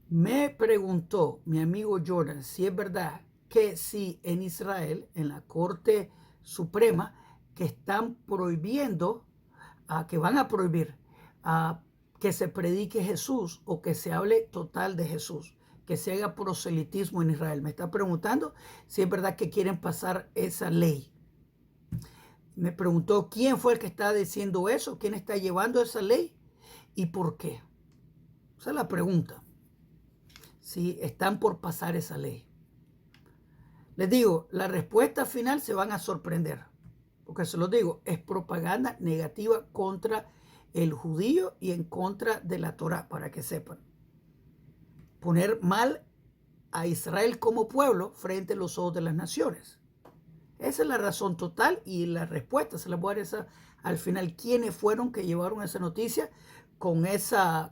Me preguntó mi amigo Jordan si es verdad que si en Israel, en la Corte Suprema, que están prohibiendo, que van a prohibir que se predique Jesús o que se hable total de Jesús, que se haga proselitismo en Israel. Me está preguntando si es verdad que quieren pasar esa ley. Me preguntó quién fue el que está diciendo eso, quién está llevando esa ley y por qué. Esa es la pregunta. Si están por pasar esa ley. Les digo, la respuesta final se van a sorprender, porque se los digo, es propaganda negativa contra el judío y en contra de la Torá, para que sepan. Poner mal a Israel como pueblo frente a los ojos de las naciones. Esa es la razón total y la respuesta se la voy a dar esa, al final. ¿Quiénes fueron que llevaron esa noticia con esa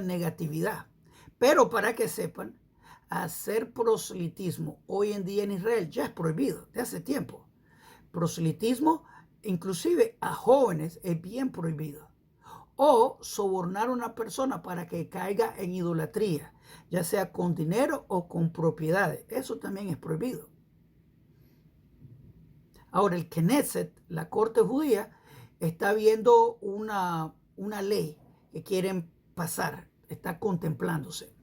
negatividad? Pero para que sepan, hacer proselitismo hoy en día en Israel ya es prohibido de hace tiempo. Proselitismo, inclusive a jóvenes, es bien prohibido. O sobornar a una persona para que caiga en idolatría, ya sea con dinero o con propiedades. Eso también es prohibido. Ahora, el Knesset, la corte judía, está viendo una ley que quieren pasar, está contemplándose,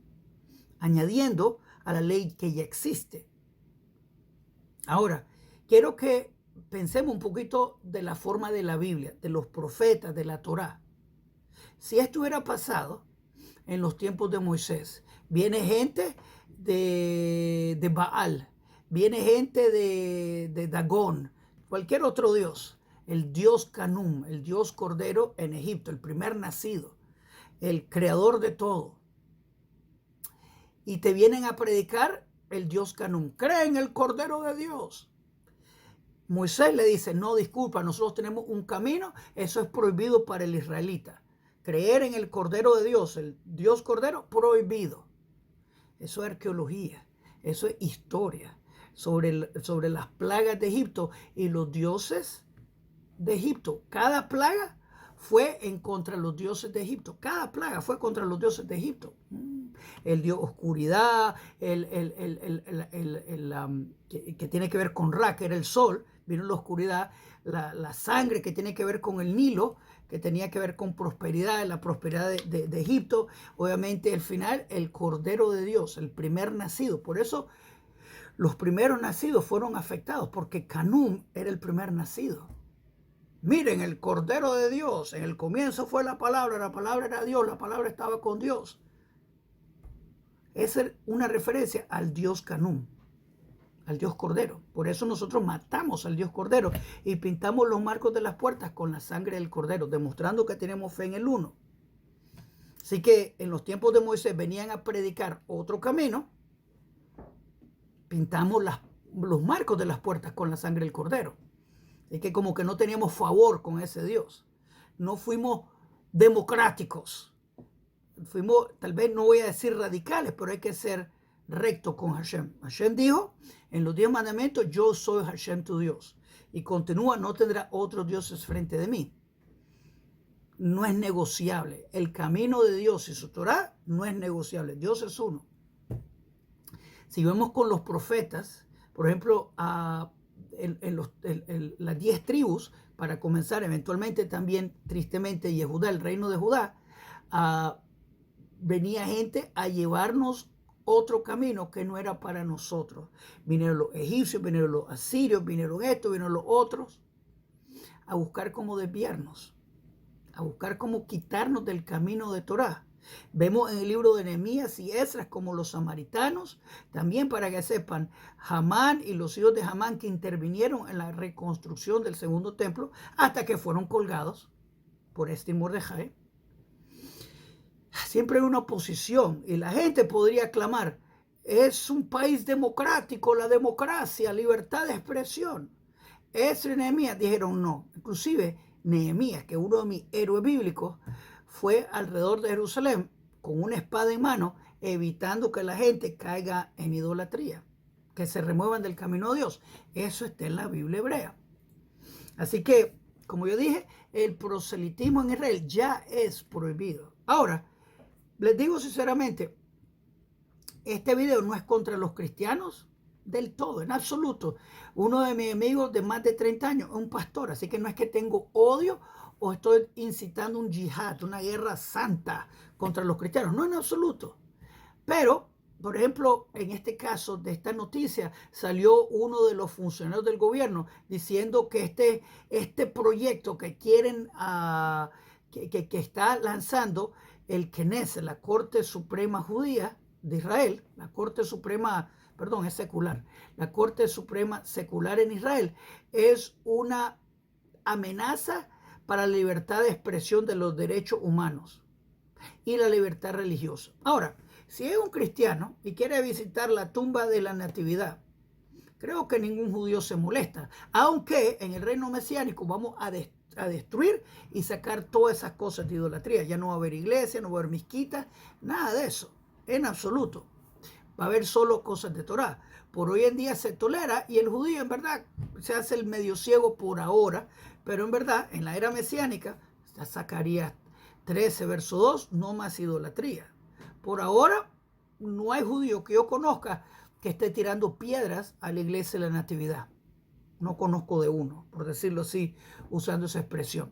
añadiendo a la ley que ya existe. Ahora, quiero que pensemos un poquito de la forma de la Biblia, de los profetas, de la Torá. Si esto hubiera pasado en los tiempos de Moisés, viene gente de Baal, viene gente de Dagón, cualquier otro dios, el dios Canum, el dios cordero en Egipto, el primer nacido, el creador de todo. Y te vienen a predicar el dios Canum. Cree en el cordero de Dios. Moisés le dice, no, disculpa, nosotros tenemos un camino, eso es prohibido para el israelita. Creer en el Cordero de Dios, el Dios Cordero, prohibido. Eso es arqueología, eso es historia sobre las plagas de Egipto y los dioses de Egipto. Cada plaga fue en contra de los dioses de Egipto. Cada plaga fue contra los dioses de Egipto. El dios oscuridad, que tiene que ver con Ra, que era el sol, vino la oscuridad, la sangre que tiene que ver con el Nilo, que tenía que ver con prosperidad, la prosperidad de Egipto. Obviamente, al final, el Cordero de Dios, el primer nacido. Por eso los primeros nacidos fueron afectados, porque Canum era el primer nacido. Miren, el Cordero de Dios, en el comienzo fue la palabra era Dios, la palabra estaba con Dios. Esa es una referencia al Dios Canum, al Dios Cordero. Por eso nosotros matamos al Dios Cordero y pintamos los marcos de las puertas con la sangre del Cordero, demostrando que tenemos fe en el uno. Así que en los tiempos de Moisés venían a predicar otro camino, pintamos los marcos de las puertas con la sangre del Cordero. Es que como que no teníamos favor con ese Dios. No fuimos democráticos. Fuimos, tal vez no voy a decir radicales, pero hay que ser recto con Hashem. Hashem dijo en los 10 mandamientos, yo soy Hashem tu Dios. Y continúa, no tendrá otros dioses frente de mí. No es negociable. El camino de Dios y su Torah no es negociable. Dios es uno. Si vemos con los profetas, por ejemplo, las 10 tribus, para comenzar, eventualmente también, tristemente, Yehudá, el reino de Judá, venía gente a llevarnos otro camino que no era para nosotros. Vinieron los egipcios, vinieron los asirios, vinieron estos, vinieron los otros, a buscar cómo desviarnos, a buscar cómo quitarnos del camino de Torá. Vemos en el libro de Nehemías y Esdras como los samaritanos, también para que sepan, Hamán y los hijos de Hamán que intervinieron en la reconstrucción del segundo templo hasta que fueron colgados por Esti Mordejai. Siempre hay una oposición y la gente podría clamar, es un país democrático, la democracia, libertad de expresión. Esdras y Nehemías dijeron no. Inclusive Nehemías, que es uno de mis héroes bíblicos, fue alrededor de Jerusalén con una espada en mano, evitando que la gente caiga en idolatría, que se remuevan del camino de Dios. Eso está en la Biblia hebrea. Así que, como yo dije, el proselitismo en Israel ya es prohibido. Ahora, les digo sinceramente, este video no es contra los cristianos del todo, en absoluto. Uno de mis amigos de más de 30 años es un pastor, así que no es que tengo odio o estoy incitando un yihad, una guerra santa contra los cristianos, no, en absoluto. Pero, por ejemplo, en este caso de esta noticia, salió uno de los funcionarios del gobierno diciendo que este proyecto que quieren, que está lanzando el Knesset, la Corte Suprema Judía de Israel, la Corte Suprema, perdón, es secular, la Corte Suprema Secular en Israel, es una amenaza para la libertad de expresión de los derechos humanos y la libertad religiosa. Ahora, si es un cristiano y quiere visitar la tumba de la Natividad, creo que ningún judío se molesta, aunque en el reino mesiánico vamos a destruir y sacar todas esas cosas de idolatría. Ya no va a haber iglesia, no va a haber mezquitas, nada de eso, en absoluto. Va a haber solo cosas de Torah. Por hoy en día se tolera y el judío en verdad se hace el medio ciego por ahora, pero en verdad en la era mesiánica, Zacarías 13, verso 2, no más idolatría. Por ahora no hay judío que yo conozca que esté tirando piedras a la iglesia de la Natividad. No conozco de uno, por decirlo así, usando esa expresión.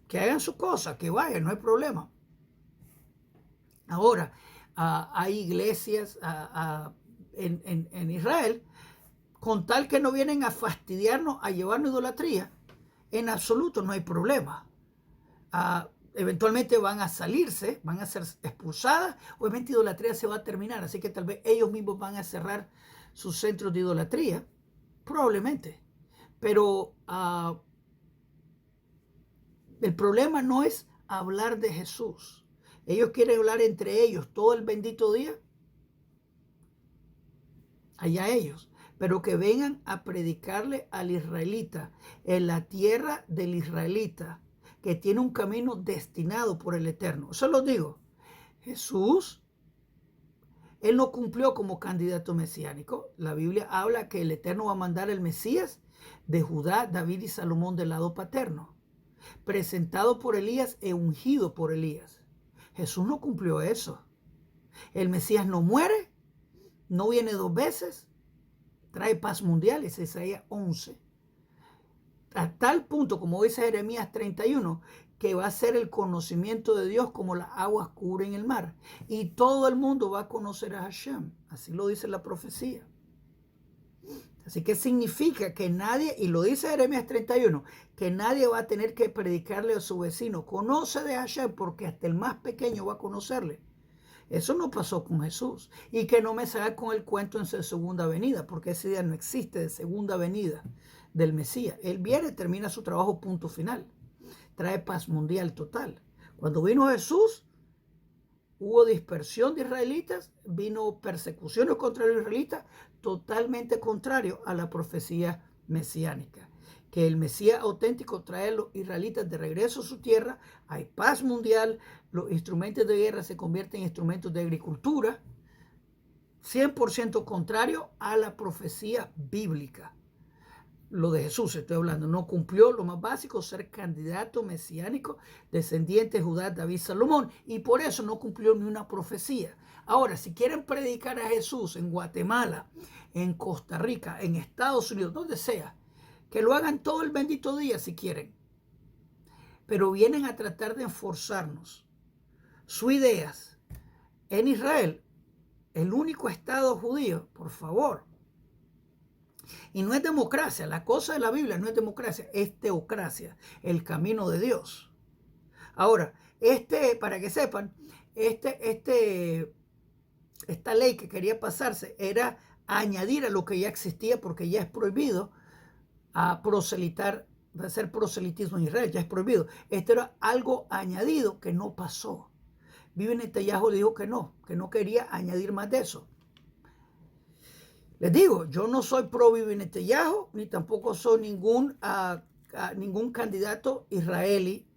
Que hagan su cosa, que vayan, no hay problema. Ahora, hay iglesias en Israel, con tal que no vienen a fastidiarnos, a llevarnos idolatría, en absoluto no hay problema. Eventualmente van a salirse, van a ser expulsadas, obviamente idolatría se va a terminar, así que tal vez ellos mismos van a cerrar sus centros de idolatría, probablemente. Pero el problema no es hablar de Jesús. Ellos quieren hablar entre ellos todo el bendito día, allá ellos, pero que vengan a predicarle al israelita en la tierra del israelita, que tiene un camino destinado por el Eterno. Eso lo digo. Jesús, él no cumplió como candidato mesiánico. La Biblia habla que el Eterno va a mandar el Mesías de Judá, David y Salomón del lado paterno, presentado por Elías e ungido por Elías. Jesús no cumplió eso. El Mesías no muere, no viene dos veces, trae paz mundial, es Isaías 11. A tal punto, como dice Jeremías 31, que va a ser el conocimiento de Dios como las aguas cubren el mar. Y todo el mundo va a conocer a Hashem. Así lo dice la profecía. Así que significa que nadie, y lo dice Jeremías 31, que nadie va a tener que predicarle a su vecino, conoce de Hashem, porque hasta el más pequeño va a conocerle. Eso no pasó con Jesús. Y que no me salga con el cuento en su segunda venida, porque ese día no existe de segunda venida del Mesías. Él viene, termina su trabajo, punto final. Trae paz mundial total. Cuando vino Jesús, hubo dispersión de israelitas, vino persecuciones contra los israelitas, totalmente contrario a la profecía mesiánica. Que el Mesías auténtico trae a los israelitas de regreso a su tierra, hay paz mundial, los instrumentos de guerra se convierten en instrumentos de agricultura, 100% contrario a la profecía bíblica. Lo de Jesús estoy hablando, no cumplió lo más básico, ser candidato mesiánico, descendiente de Judá, David, Salomón, y por eso no cumplió ni una profecía. Ahora, si quieren predicar a Jesús en Guatemala, en Costa Rica, en Estados Unidos, donde sea, que lo hagan todo el bendito día si quieren, pero vienen a tratar de enforzarnos sus ideas en Israel, el único estado judío, por favor. Y no es democracia, la cosa de la Biblia no es democracia, es teocracia, el camino de Dios. Ahora, para que sepan, esta ley que quería pasarse era añadir a lo que ya existía, porque ya es prohibido a proselitar, hacer proselitismo en Israel, ya es prohibido. Esto era algo añadido que no pasó. Bibi Netanyahu dijo que no quería añadir más de eso. Les digo, yo no soy pro Bibi Netanyahu, ni tampoco soy ningún candidato israelí.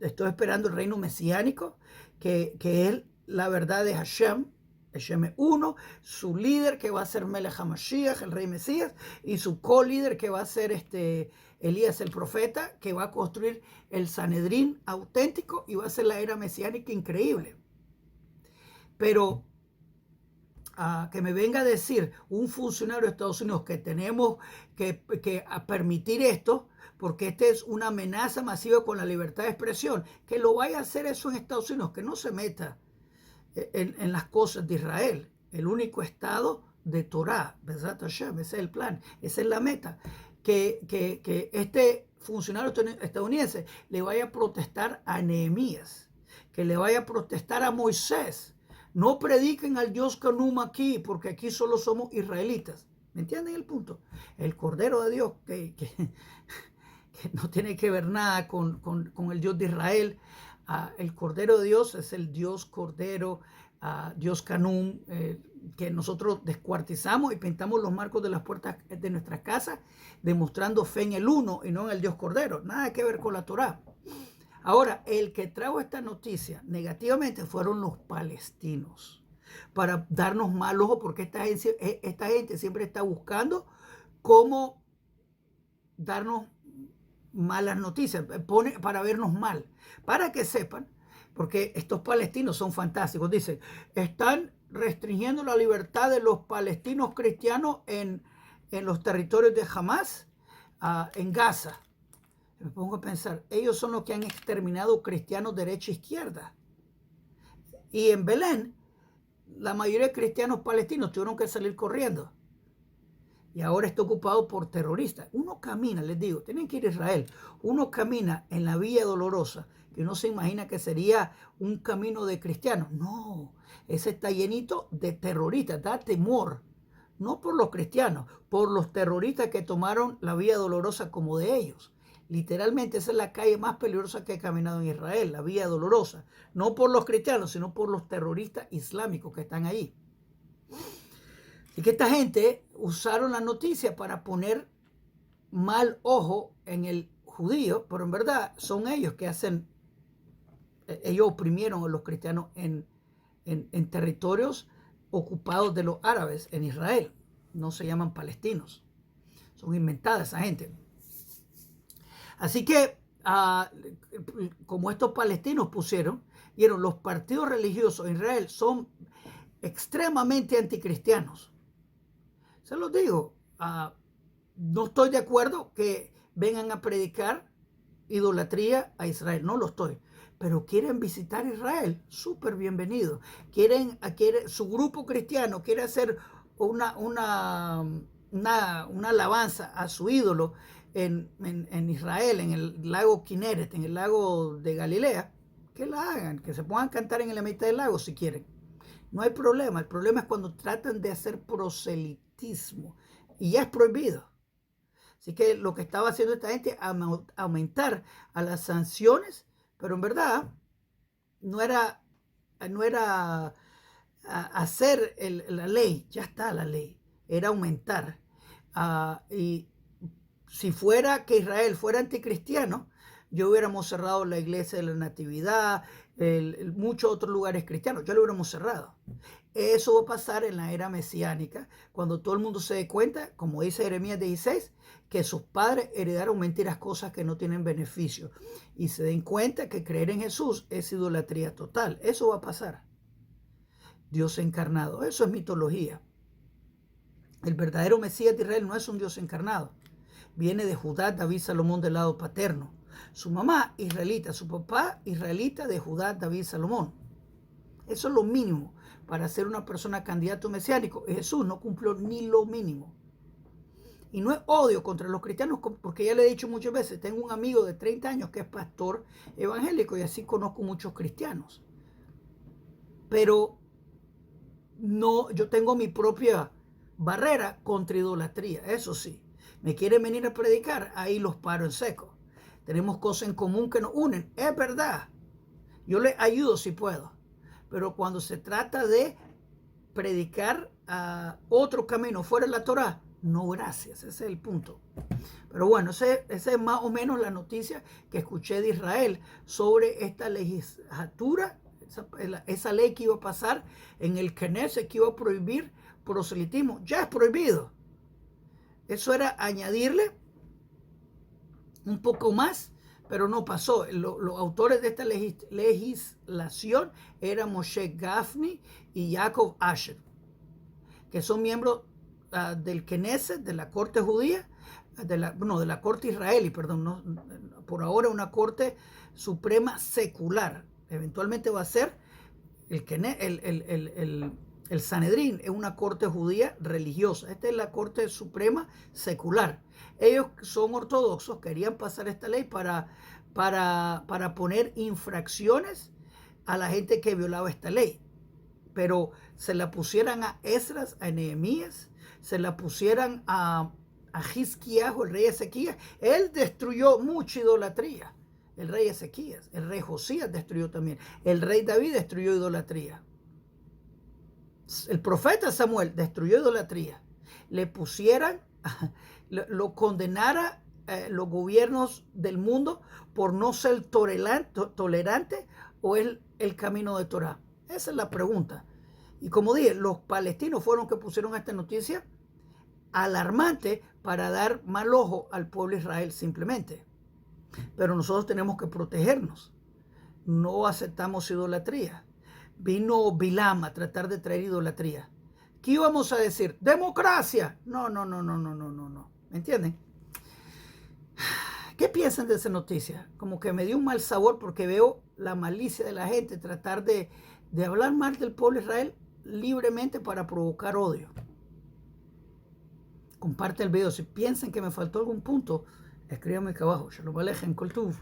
Estoy esperando el reino mesiánico, que es la verdad de Hashem. Hashem es uno, su líder que va a ser Melech HaMashiach, el rey Mesías, y su co-líder que va a ser Elías el profeta, que va a construir el Sanedrín auténtico y va a ser la era mesiánica increíble. Pero que me venga a decir un funcionario de Estados Unidos que tenemos que permitir esto, porque esta es una amenaza masiva con la libertad de expresión, que lo vaya a hacer eso en Estados Unidos, que no se meta en las cosas de Israel, el único estado de Torah, Bezrat Hashem, ese es el plan, esa es la meta, que este funcionario estadounidense le vaya a protestar a Nehemías, que le vaya a protestar a Moisés. No prediquen al Dios Canum aquí, porque aquí solo somos israelitas. ¿Me entienden el punto? El Cordero de Dios, que no tiene que ver nada con el Dios de Israel. El Cordero de Dios es el Dios Cordero, Dios Canum, que nosotros descuartizamos y pintamos los marcos de las puertas de nuestras casas, demostrando fe en el uno y no en el Dios Cordero. Nada que ver con la Torá. Ahora, el que trajo esta noticia negativamente fueron los palestinos, para darnos mal ojo, porque esta gente siempre está buscando cómo darnos malas noticias, para vernos mal, para que sepan, porque estos palestinos son fantásticos. Dicen, están restringiendo la libertad de los palestinos cristianos en los territorios de Hamas, en Gaza. Me pongo a pensar, ellos son los que han exterminado cristianos derecha e izquierda. Y en Belén, la mayoría de cristianos palestinos tuvieron que salir corriendo. Y ahora está ocupado por terroristas. Uno camina, les digo, tienen que ir a Israel. Uno camina en la Vía Dolorosa, que uno se imagina que sería un camino de cristianos. No, ese está llenito de terroristas, da temor. No por los cristianos, por los terroristas que tomaron la Vía Dolorosa como de ellos. Literalmente esa es la calle más peligrosa que he caminado en Israel, la Vía Dolorosa. No por los cristianos, sino por los terroristas islámicos que están ahí. Y que esta gente usaron la noticia para poner mal ojo en el judío, pero en verdad son ellos que ellos oprimieron a los cristianos en territorios ocupados de los árabes en Israel. No se llaman palestinos. Son inventadas esa gente. Así que, como estos palestinos pusieron, vieron, los partidos religiosos en Israel son extremadamente anticristianos. Se los digo, no estoy de acuerdo que vengan a predicar idolatría a Israel, no lo estoy. Pero quieren visitar Israel, súper bienvenido. Su grupo cristiano quiere hacer una alabanza a su ídolo en Israel, en el lago Kinneret, en el lago de Galilea, que la hagan, que se pongan a cantar en la mitad del lago si quieren. No hay problema. El problema es cuando tratan de hacer proselitismo y ya es prohibido. Así que lo que estaba haciendo esta gente es aumentar a las sanciones, pero en verdad no era hacer la ley, ya está la ley, era aumentar. Y si fuera que Israel fuera anticristiano, yo hubiéramos cerrado la iglesia de la Natividad, muchos otros lugares cristianos, ya lo hubiéramos cerrado. Eso va a pasar en la era mesiánica, cuando todo el mundo se dé cuenta, como dice Jeremías 16, que sus padres heredaron mentiras, cosas que no tienen beneficio, y se den cuenta que creer en Jesús es idolatría total. Eso va a pasar. Dios encarnado, eso es mitología. El verdadero Mesías de Israel no es un Dios encarnado. Viene de Judá, David, Salomón del lado paterno. Su mamá israelita, su papá israelita, de Judá, David, Salomón. Eso es lo mínimo para ser una persona candidato mesiánico. Jesús no cumplió ni lo mínimo. Y no es odio contra los cristianos, porque ya le he dicho muchas veces, tengo un amigo de 30 años que es pastor evangélico y así conozco muchos cristianos. Pero no, yo tengo mi propia barrera contra idolatría, eso sí. Me quieren venir a predicar, ahí los paro en seco. Tenemos cosas en común que nos unen, es verdad. Yo les ayudo si puedo. Pero cuando se trata de predicar a otro camino fuera de la Torá, no gracias, ese es el punto. Pero bueno, esa es más o menos la noticia que escuché de Israel sobre esta legislatura, esa ley que iba a pasar en el Knesset, que iba a prohibir proselitismo. Ya es prohibido. Eso era añadirle un poco más, pero no pasó. Los autores de esta legislación eran Moshe Gafni y Yaakov Asher. que son miembros del Knesset, de la corte judía, de la corte israelí, perdón, no, por ahora una corte suprema secular. Eventualmente va a ser el Sanedrín, es una corte judía religiosa. Esta es la corte suprema secular. Ellos son ortodoxos, querían pasar esta ley para poner infracciones a la gente que violaba esta ley. Pero se la pusieran a Esdras, a Nehemías, se la pusieran a Hizquías, el rey Ezequías. Él destruyó mucha idolatría. El rey Ezequías, el rey Josías destruyó también. El rey David destruyó idolatría. El profeta Samuel destruyó idolatría. Le pusieran, lo condenara los gobiernos del mundo por no ser tolerante o el camino de Torah. Esa es la pregunta. Y como dije, los palestinos fueron los que pusieron esta noticia alarmante para dar mal ojo al pueblo de Israel simplemente. Pero nosotros tenemos que protegernos. No aceptamos idolatría. Vino Bilam a tratar de traer idolatría. ¿Qué íbamos a decir? ¡Democracia! No. ¿Me entienden? ¿Qué piensan de esa noticia? Como que me dio un mal sabor porque veo la malicia de la gente tratar de hablar mal del pueblo de Israel libremente para provocar odio. Comparte el video. Si piensan que me faltó algún punto, escríbanme acá abajo. Shalom Aleichem, Kol Tuv.